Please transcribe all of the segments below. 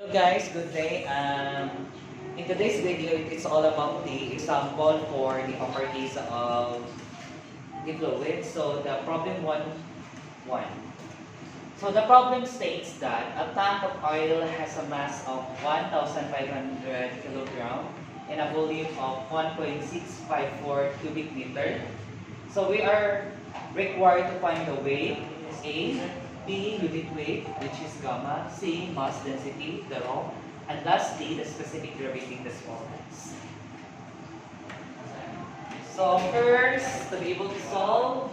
Guys, good day. In today's video, it's all about the example for the properties of the fluid. So the problem one. So the problem states that a tank of oil has a mass of 1,500 kilogram and a volume of 1.654 cubic meter. So we are required to find the weight A, B, unit weight, which is gamma, C, mass density, the rho, and lastly, the specific gravity, the small s. So first, to be able to solve,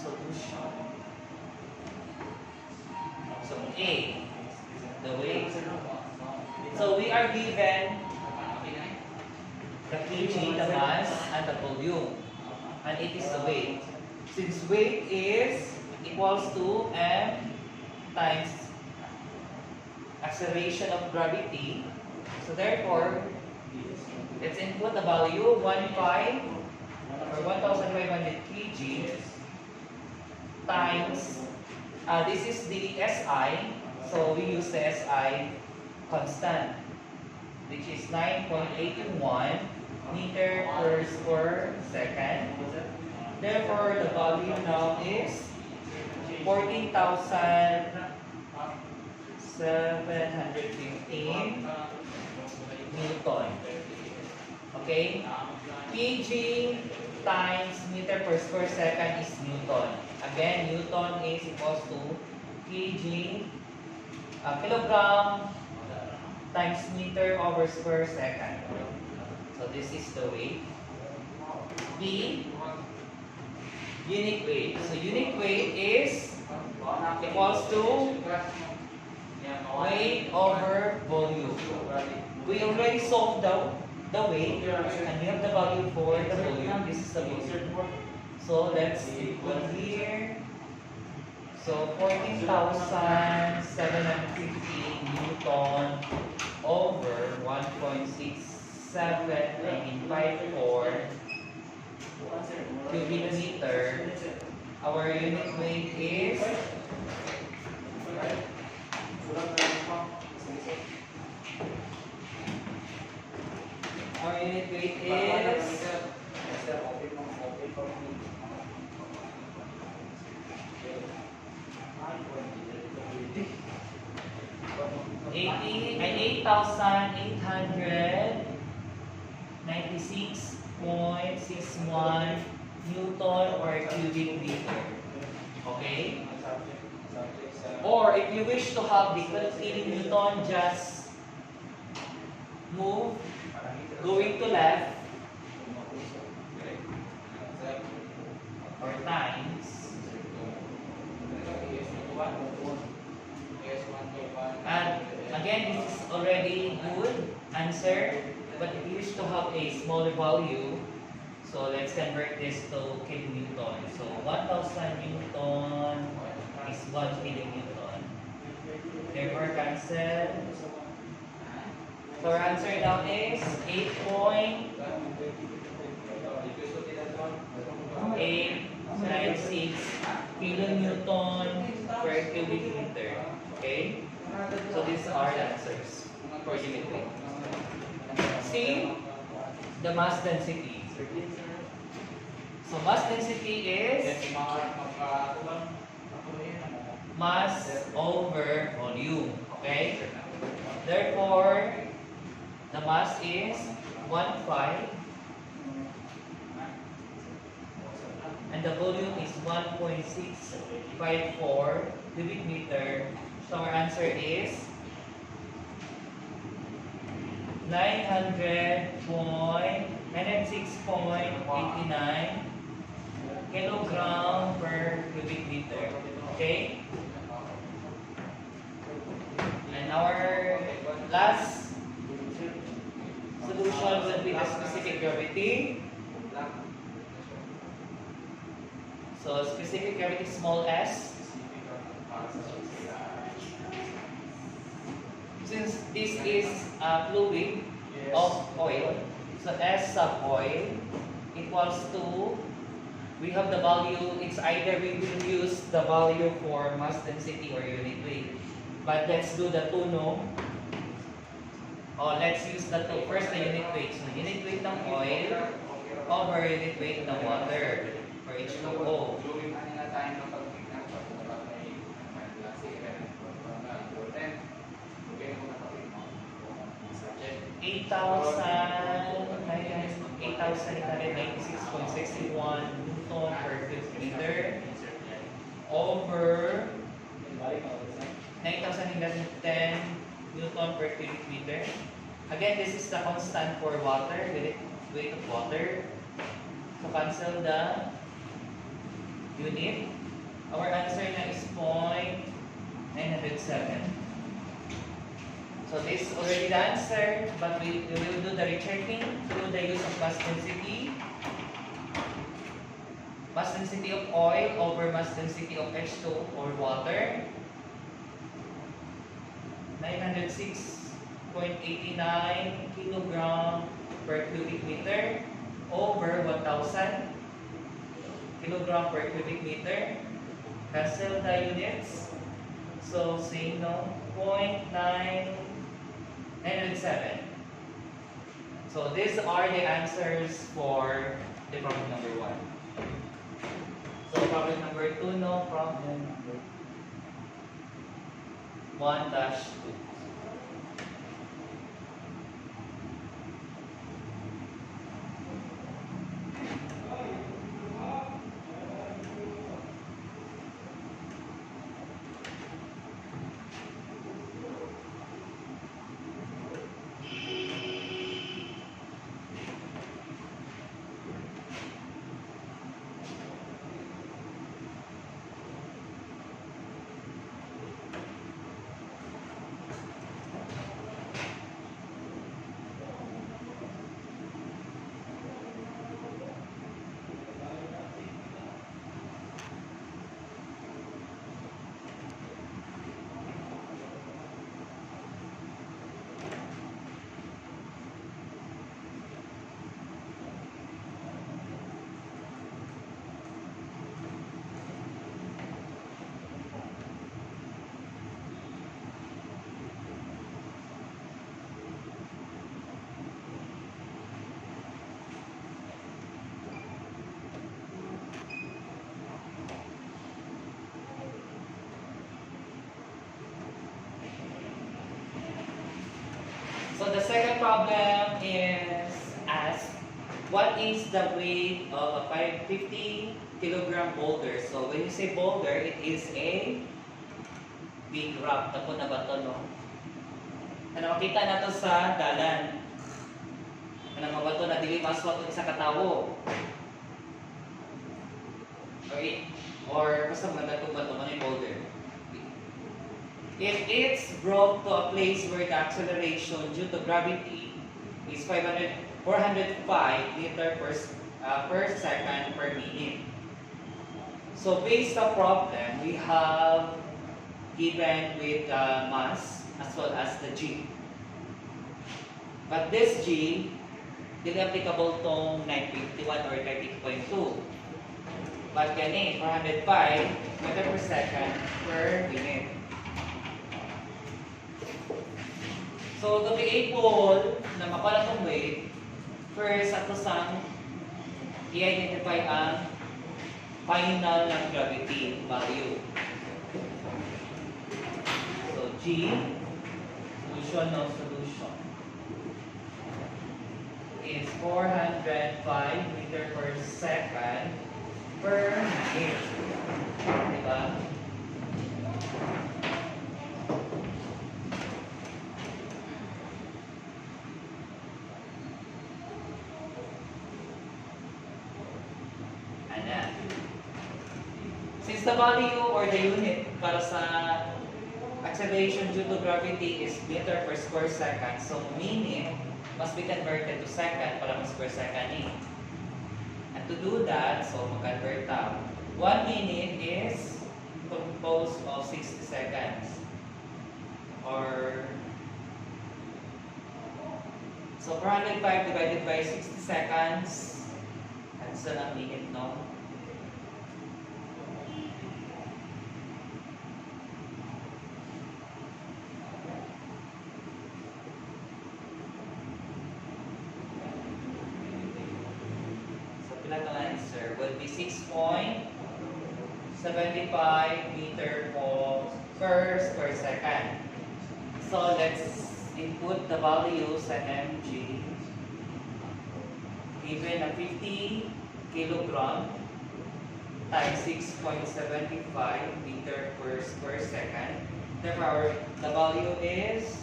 solution. So A, the weight. So we are given the kg, the mass, and the volume, and it is the weight. Since weight is equals to m times acceleration of gravity, so therefore, let's input the value 1,500 kg times, this is the SI, so we use the SI constant, which is 9.81 meter per square second. Therefore, the value now is 14,715 Newton. Okay? kg times meter per square second is Newton. Again, Newton is equals to kg, kilogram times meter over square second. So this is the weight. B, unit weight. So unit weight is equals to weight over volume. We already solved the weight and we have the value for the volume. This is the volume. So let's put here. So 14,750 Newton over 1.6754 cubic meter. Our unit weight is our unit weight is 8,896.61 Newton or cubic meter. Okay? Or if you wish to have the kilonewton, just move going to left or times. And again, this is already good answer. But if you wish to have a smaller value, so let's convert this to kilonewton. So 1,000 Newton is 1 kilonewton. Therefore, cancel. So our answer now is 8.896 kilonewton per cubic meter. Okay? So these are the answers for unit weight. C, the mass density. So mass density is mass over volume. Okay? Therefore, the mass is 1.5 and the volume is 1.654 cubic meter. So our answer is 906.89 kilogram per cubic meter. Okay? And our last solution will be the specific gravity. So specific gravity small s. Since this is a fluid of oil, so S sub oil equals to, we have the value, it's either we will use the value for mass density or unit weight. But let's do the 2, no? Oh, let's use the 2. First, the unit weight. So, unit weight ng oil over unit weight ng water for H2O. 8,896.61 Newton per cubic meter over 9,810 Newton per cubic meter. Again, this is the constant for water, weight of water. So cancel the unit. Our answer na is 0.907. So this is already the answer, but we will do the rechecking through the use of mass density. Mass density of oil over mass density of H2 or water. 906.89 kilogram per cubic meter over 1,000 kilogram per cubic meter. Cancel the units. So say no, 0.997. So these are the answers for the problem number 1. So problem number 2, no. Problem number 1-2. So the second problem is asked, what is the weight of a 550 kilogram boulder? So when you say boulder, it is a big rock. Tapo na ba ito, no? Ano, makita na ito sa dalan. Ano, mga bato na dili maswat sa katawo. Okay? Or basta mga datong bato, ano yung boulder? If it's brought to a place where the acceleration due to gravity is 405 meter per second per minute. So based on problem, we have given with the mass as well as the g. But this g, hindi applicable tong 951 or 30.2. But yan eh, 405 meter per second per minute. So, to be able na mapala itong weight, first, ato sang i-identify ang final ng gravity value. So, G, solution of solution, is 405 meter per second per minute. Diba? Since the value or the unit para sa acceleration due to gravity is meter per square second, so minute must be converted to second para mas per second eh. And to do that, so mag-convert tayo. 1 minute is composed of 60 seconds. Or so 405 divided by 60 seconds, that's a minute, no? answer would be 6.75 meter per second. So let's input the values and mg given a 50 kilogram times 6.75 meter per square second. Therefore, the value is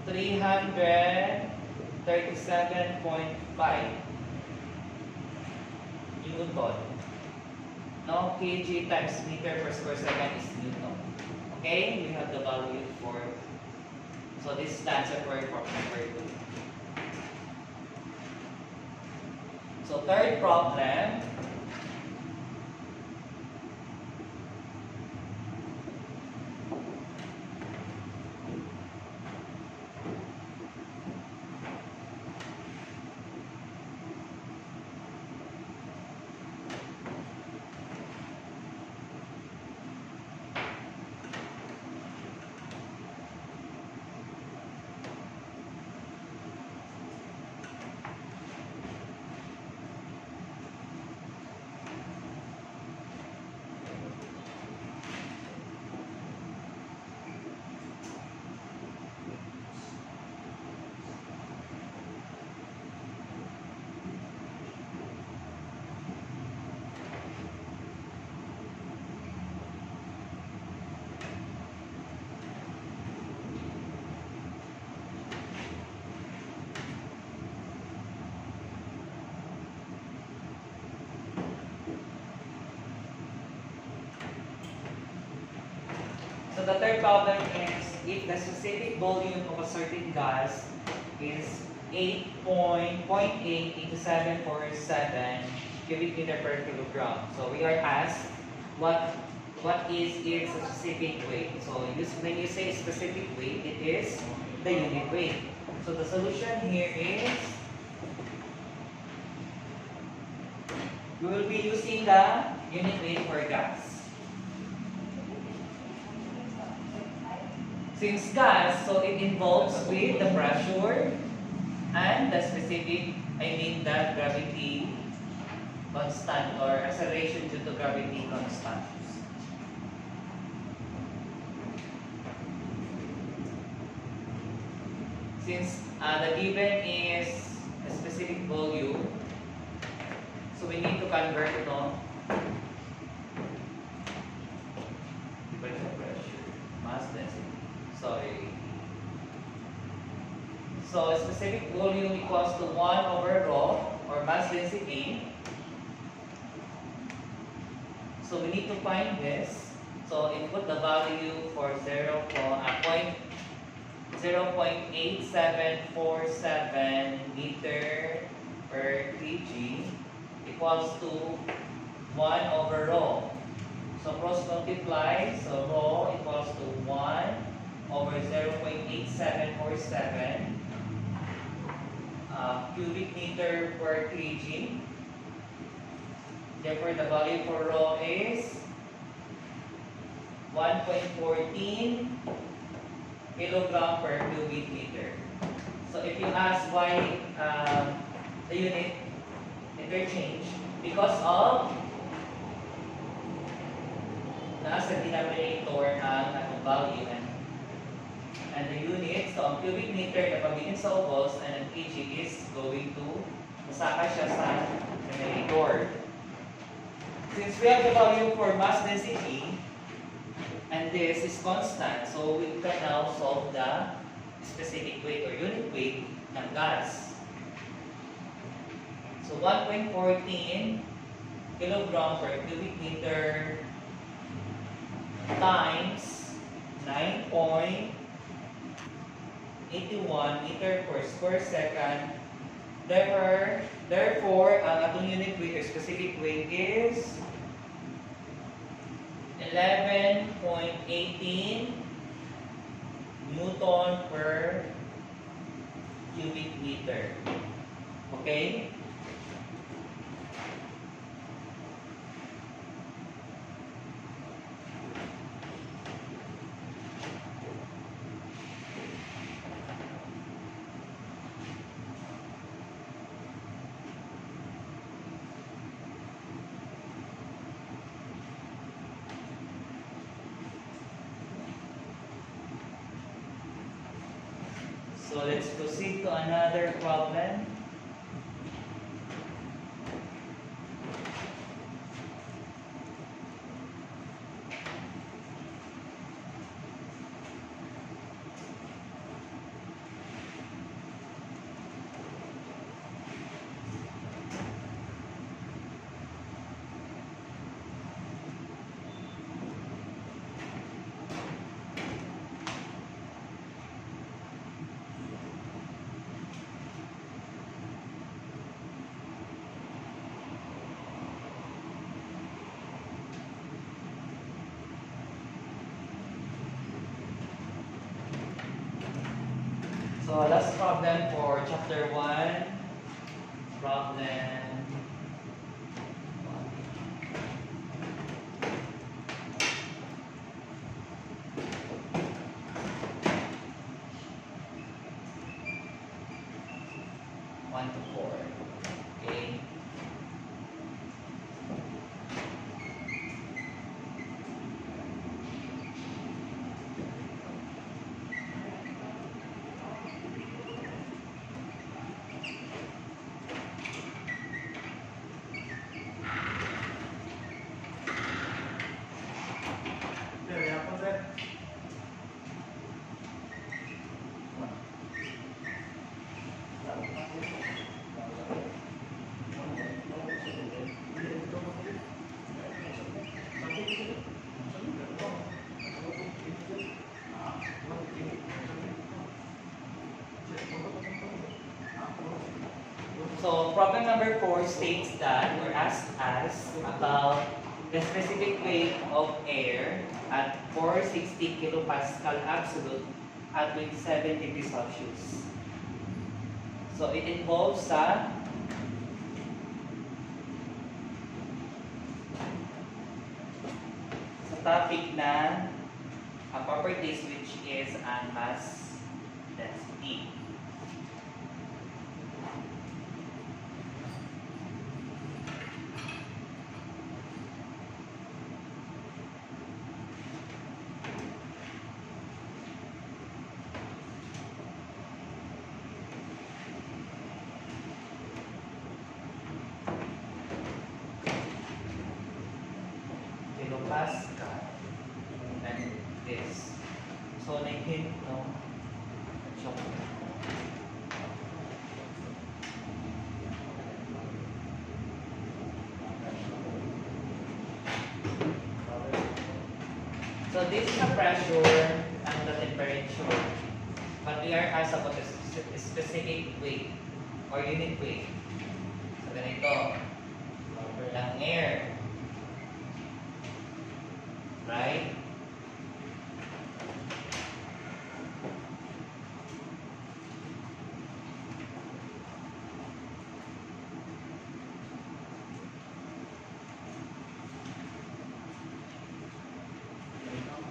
337.5 Newton. No, kg times meter per square second is Newton. Okay, we have the value for, so this is the answer for problem number 2. So third problem, so the third problem is if the specific volume of a certain gas is 8.8747 cubic meter per kilogram. So we are asked what is its specific weight. So when you say specific weight, it is the unit weight. So the solution here is we will be using the unit weight for gas. Since gas, so it involves with the pressure and the specific, the gravity constant or acceleration due to gravity constant. Since the given is a specific volume, so we need to convert it on pressure, mass density. Sorry. So specific volume equals to 1 over rho or mass density. So we need to find this. So input the value for 0.8747 meter per kg equals to 1 over rho. So cross multiply, so rho equals to 1 over 0.8747 cubic meter per kg. Therefore, the value for rho is 1.14 kilogram per cubic meter. So if you ask why the unit interchange, because of nasa denominator ng value and the unit, so ang cubic meter na pagiging sa obos and ang kg is going to masaka siya sa numerator. Since we have the value for mass density and this is constant, so we can now solve the specific weight or unit weight ng gas. So 1.14 kilogram per cubic meter times 9.81 meter per square second. Therefore, ang atong unit weight or specific weight is 11.18 Newton per cubic meter. Okay? So let's proceed to another problem. So last problem for chapter 1. Problem 1 to 4. Okay. So problem number 4 states that we're asked us about the specific weight of air at 460 kilopascal absolute at 27 degrees Celsius. So it involves sa topic na properties which is ang mass density. Kilopascal and this. So na-hint, no? So this is the pressure and the temperature. But we are asked about the specific weight or unit weight. So ganito. Ng air. Right?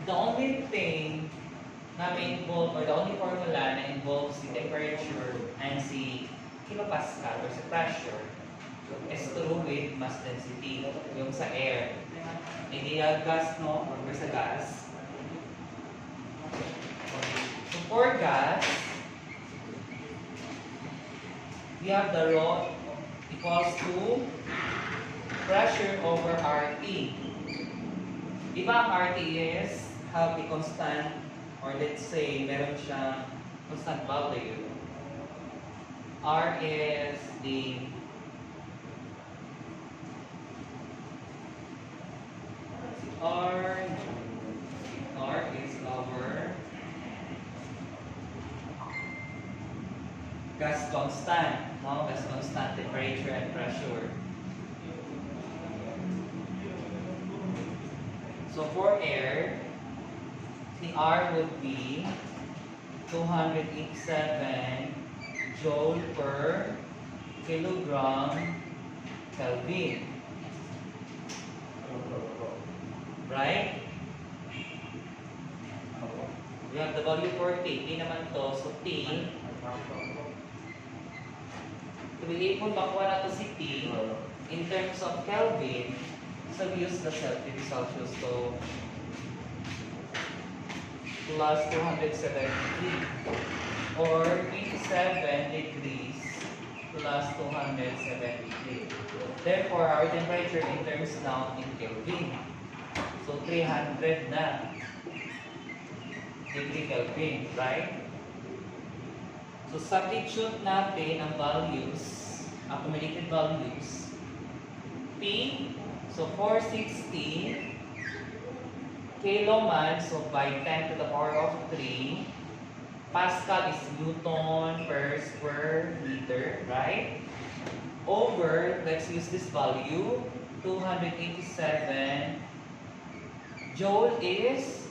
The only thing na may involve or the only formula na involves the temperature and the kilopascal or sa pressure is through with mass density, yung sa air. Ideal gas, no? Or sa gas. So for gas, we have the rho equals to pressure over RT. Diba ang RT is have a constant, or let's say meron siyang constant value. R is the R is our gas constant, no? Gas constant, temperature and pressure. So for air, the R would be 287 joule per kilogram Kelvin. Right? We have the value for T. T naman to. So T, to be able makuha na to si T in terms of Kelvin, so we use the Celsius. So plus 273. or 87 degrees plus 273. Therefore, our temperature in terms now in Kelvin. So 300 na degree Kelvin, right? So substitute natin ang values, accumulated values. P, so 460 kiloman, so by 10 to the power of 3. Pascal is Newton per square meter, right? Over, let's use this value, 287. Joule is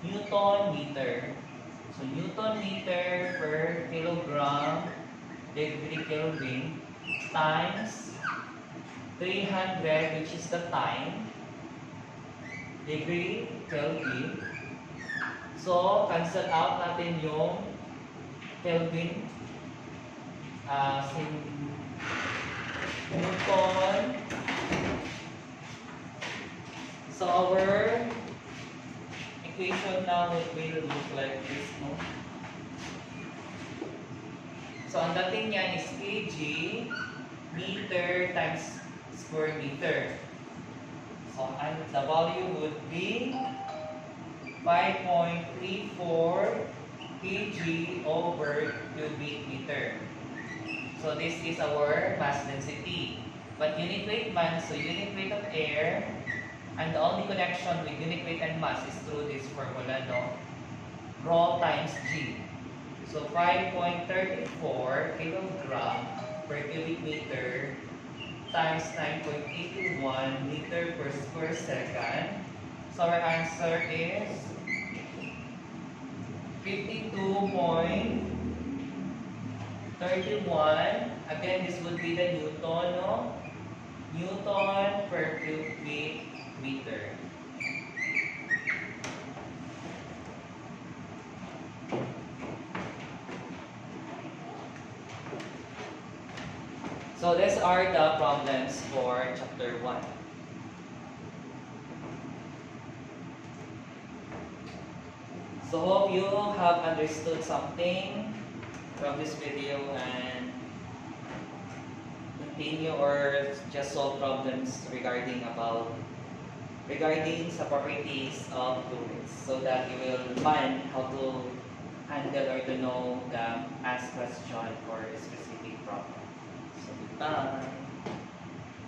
Newton meter. So Newton meter per kilogram degree Kelvin times 300, which is the time, degree Kelvin. So, cancel out natin yung Kelvin, sin Newton. So, our equation now will look like this, no? So, ang dating niyan is kg meter times square meter. So, and the value would be 5.34 kg over cubic meter. So this is our mass density. But unit weight man, so unit weight of air, and the only connection with unit weight and mass is through this formula, no? Rho times G. So 5.34 kilogram per cubic meter times 9.81 meter per square second. So our answer is 52.31. Again, this would be the Newton, no? Newton per cubic meter. So these are the problems for chapter 1. So hope you have understood something from this video and continue or just solve problems regarding sa properties of fluids, so that you will find how to handle or to know the ask question for a specific problem. So goodbye.